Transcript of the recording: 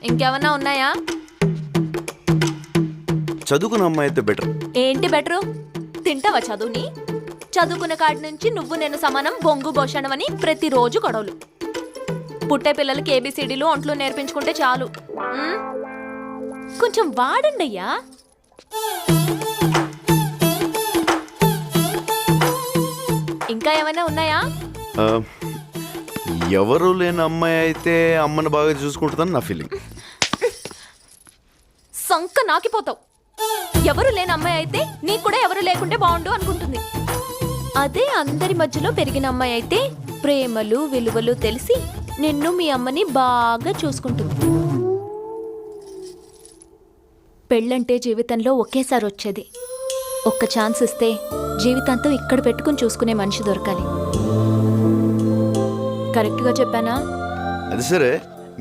ఇంకేమన్నా ఉన్నాయా? చదువుకున్న అమ్మాయి అయితే బెటర్. ఏంటి బెటరు? తింటావా చదువుని? చదువుకునే కాడి నుంచి నువ్వు నేను సమానం, బొంగు భోషణం అని ప్రతిరోజు గొడవలు. పుట్టే పిల్లలకి ఏబిసిడీలు ఒంట్లో నేర్పించుకుంటే చాలు. కొంచెం వాడండి అయ్యా. ఇంకా ఏమైనా ఉన్నాయా? ఎవరు లేని అమ్మాయి అయితే అమ్మని బాగా చూసుకుంటుందని నా ఫీలింగ్. సంక నాకిపోతావు. ఎవరు లేని అమ్మాయి అయితే నీకు కూడా ఎవరు లేకుంటే బాగుండు అనుకుంటుంది. అదే అందరి మధ్యలో పెరిగిన అమ్మాయి అయితే ప్రేమలు విలువలు తెలిసి నిన్ను మీ అమ్మని బాగా చూసుకుంటుంది. పెళ్ళంటే జీవితంలో ఒకేసారి వచ్చేది. ఒక్క ఛాన్స్ ఇస్తే జీవితాంతం ఇక్కడ పెట్టుకుని చూసుకునే మనిషి దొరకాలి. కరెక్ట్గా చెప్పానా? అది సరే,